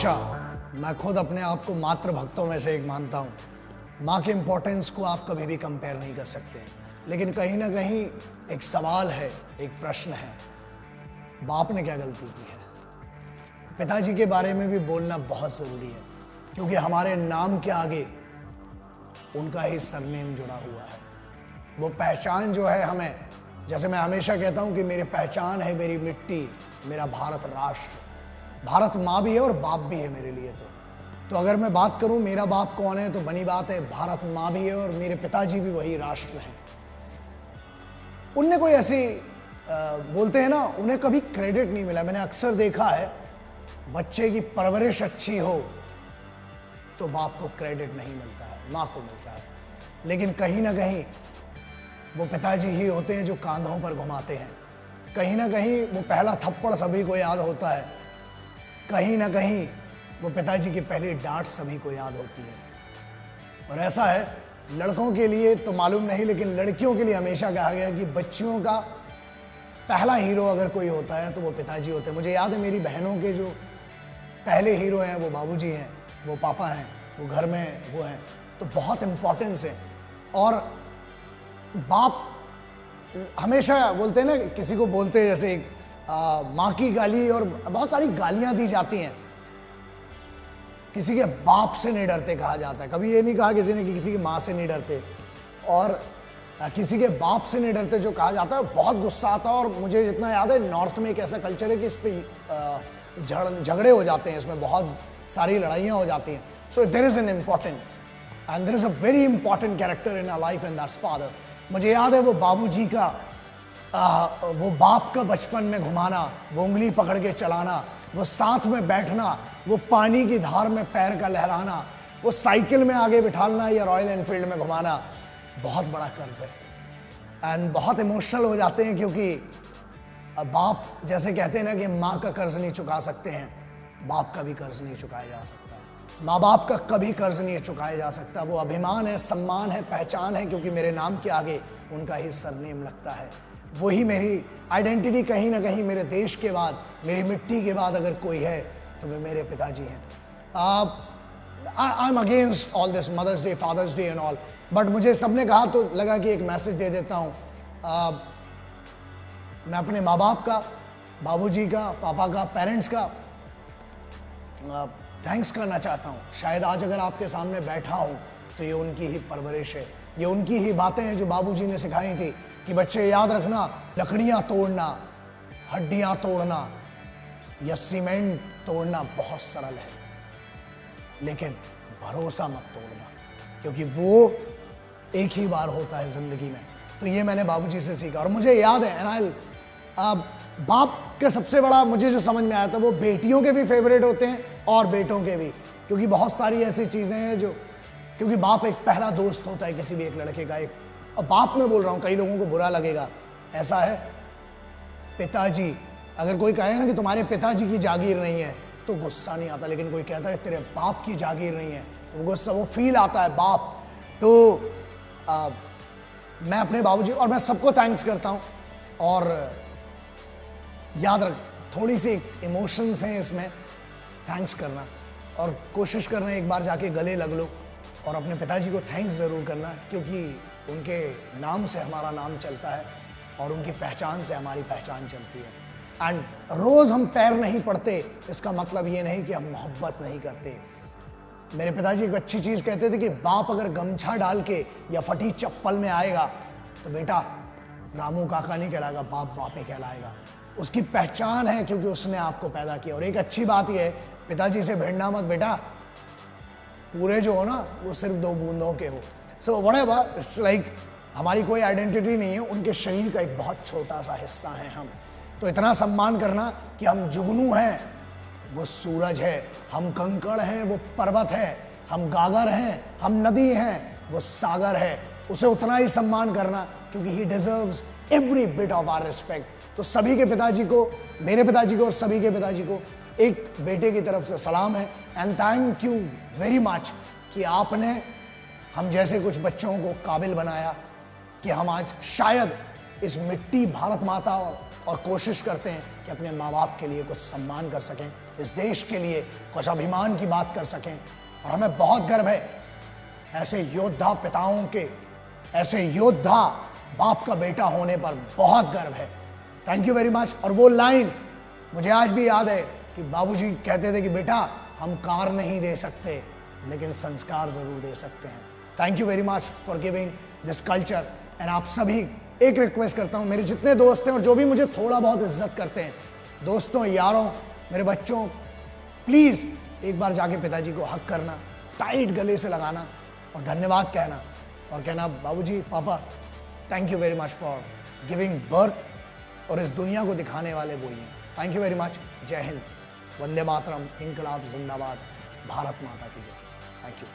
हमेशा मैं खुद अपने आप को मातृ भक्तों में से एक मानता हूँ। माँ के इम्पोर्टेंस को आप कभी भी कंपेयर नहीं कर सकते, लेकिन कहीं ना कहीं एक सवाल है, एक प्रश्न है, बाप ने क्या गलती की है? पिताजी के बारे में भी बोलना बहुत ज़रूरी है, क्योंकि हमारे नाम के आगे उनका ही सरनेम जुड़ा हुआ है। वो पहचान जो है हमें, जैसे मैं हमेशा कहता हूँ कि मेरी पहचान है मेरी मिट्टी, मेरा भारत राष्ट्र। भारत माँ भी है और बाप भी है मेरे लिए। तो अगर मैं बात करूँ मेरा बाप कौन है, तो बनी बात है भारत माँ भी है और मेरे पिताजी भी वही राष्ट्र हैं। उनने कोई ऐसी बोलते हैं ना, उन्हें कभी क्रेडिट नहीं मिला। मैंने अक्सर देखा है, बच्चे की परवरिश अच्छी हो तो बाप को क्रेडिट नहीं मिलता है, माँ को मिलता है। लेकिन कहीं ना कहीं वो पिताजी ही होते हैं जो कांधों पर घुमाते हैं। कहीं ना कहीं वो पहला थप्पड़ सभी को याद होता है, कहीं ना कहीं वो पिताजी की पहली डांट सभी को याद होती है। और ऐसा है, लड़कों के लिए तो मालूम नहीं, लेकिन लड़कियों के लिए हमेशा कहा गया कि बच्चियों का पहला हीरो अगर कोई होता है तो वो पिताजी होते हैं। मुझे याद है मेरी बहनों के जो पहले हीरो हैं वो बाबूजी हैं, वो पापा हैं, वो घर में वो हैं। तो बहुत इम्पोर्टेंस है। और बाप हमेशा बोलते हैं ना, किसी को बोलते हैं जैसे माँ की गाली, और बहुत सारी गालियां दी जाती हैं। किसी के बाप से नहीं डरते कहा जाता है, कभी ये नहीं कहा किसी ने कि किसी की माँ से नहीं डरते। और किसी के बाप से नहीं डरते जो कहा जाता है, बहुत गुस्सा आता है। और मुझे जितना याद है, नॉर्थ में एक ऐसा कल्चर है कि इस पे झगड़े हो जाते हैं, इसमें बहुत सारी लड़ाइयाँ हो जाती हैं। So there is an important and there is a very important character in our life, and that's father. मुझे याद है वो बाबूजी का वो बाप का बचपन में घुमाना, वो उंगली पकड़ के चलाना, वो साथ में बैठना, वो पानी की धार में पैर का लहराना, वो साइकिल में आगे बिठालना या रॉयल एनफील्ड में घुमाना, बहुत बड़ा कर्ज है। एंड बहुत इमोशनल हो जाते हैं, क्योंकि बाप जैसे कहते हैं ना कि माँ का कर्ज नहीं चुका सकते हैं, बाप का भी कर्ज नहीं चुकाया जा सकता। माँ बाप का कभी कर्ज नहीं चुकाया जा सकता। वो अभिमान है, सम्मान है, पहचान है, क्योंकि मेरे नाम के आगे उनका ही सरनेम लगता है। वही मेरी आइडेंटिटी। कहीं ना कहीं मेरे देश के बाद, मेरी मिट्टी के बाद अगर कोई है तो वे मेरे पिताजी हैं। I am against all this mother's day, father's day and all, but मुझे सबने कहा तो लगा कि एक मैसेज दे देता हूँ। मैं अपने माँ बाप का, बाबूजी का, पापा का, पेरेंट्स का थैंक्स करना चाहता हूँ। शायद आज अगर आपके सामने बैठा हूँ तो ये उनकी ही परवरिश है, ये उनकी ही बातें हैं जो बाबूजी ने सिखाई थी कि बच्चे याद रखना, लकड़ियाँ तोड़ना, हड्डियाँ तोड़ना या सीमेंट तोड़ना बहुत सरल है, लेकिन भरोसा मत तोड़ना, क्योंकि वो एक ही बार होता है जिंदगी में। तो ये मैंने बाबूजी से सीखा। और मुझे याद है, एंड बाप के सबसे बड़ा मुझे जो समझ में आया था, वो बेटियों के भी फेवरेट होते हैं और बेटों के भी, क्योंकि बहुत सारी ऐसी चीज़ें हैं जो, क्योंकि बाप एक पहला दोस्त होता है किसी भी एक लड़के का। एक और बाप में बोल रहा हूँ, कई लोगों को बुरा लगेगा, ऐसा है पिताजी, अगर कोई कहे ना कि तुम्हारे पिताजी की जागीर नहीं है तो गुस्सा नहीं आता, लेकिन कोई कहता है तेरे बाप की जागीर नहीं है तो गुस्सा, वो फील आता है बाप। तो मैं अपने बाबूजी और मैं सबको थैंक्स करता हूँ। और याद रख, थोड़ी सी इमोशंस हैं इसमें, थैंक्स करना और कोशिश करना एक बार जाके गले लग लो और अपने पिताजी को थैंक्स ज़रूर करना, क्योंकि उनके नाम से हमारा नाम चलता है और उनकी पहचान से हमारी पहचान चलती है। एंड रोज़ हम पैर नहीं पड़ते, इसका मतलब ये नहीं कि हम मोहब्बत नहीं करते। मेरे पिताजी एक अच्छी चीज़ कहते थे कि बाप अगर गमछा डाल के या फटी चप्पल में आएगा तो बेटा रामू काका नहीं कहलाएगा, बाप बाप ही कहलाएगा। उसकी पहचान है क्योंकि उसने आपको पैदा किया। और एक अच्छी बात यह है, पिताजी से भिड़ना मत बेटा, पूरे जो हो ना वो सिर्फ 2 बूंदों के हो। सो व्हाटएवर, इट्स लाइक हमारी कोई आइडेंटिटी नहीं है, उनके शरीर का एक बहुत छोटा सा हिस्सा है हम। तो इतना सम्मान करना कि हम जुगनू हैं, वो सूरज है, हम कंकड़ हैं, वो पर्वत है, हम गागर हैं, हम नदी हैं, वो सागर है, उसे उतना ही सम्मान करना, क्योंकि he deserves every bit of our respect. तो सभी के पिताजी को, मेरे पिताजी को और सभी के पिताजी को एक बेटे की तरफ से सलाम है। And thank you very much कि आपने हम जैसे कुछ बच्चों को काबिल बनाया कि हम आज शायद इस मिट्टी भारत माता और कोशिश करते हैं कि अपने माँ बाप के लिए कुछ सम्मान कर सकें, इस देश के लिए कुछ अभिमान की बात कर सकें। और हमें बहुत गर्व है ऐसे योद्धा पिताओं के, ऐसे योद्धा बाप का बेटा होने पर बहुत गर्व है। Thank you very much. और वो लाइन मुझे आज भी याद है कि बाबूजी कहते थे कि बेटा हम कार नहीं दे सकते लेकिन संस्कार जरूर दे सकते हैं। Thank you very much for giving this culture. And आप सभी, एक रिक्वेस्ट करता हूँ, मेरे जितने दोस्त हैं और जो भी मुझे थोड़ा बहुत इज्जत करते हैं, दोस्तों, यारों, मेरे बच्चों, प्लीज़ एक बार जाके पिताजी को हक करना, टाइट गले से लगाना और धन्यवाद कहना और कहना बाबूजी, पापा, thank you very much for giving birth, और इस दुनिया को दिखाने वाले वही हैं। Thank you very much. जय हिंद, वंदे मातरम, इंकलाब जिंदाबाद, भारत माता की जय। Thank you.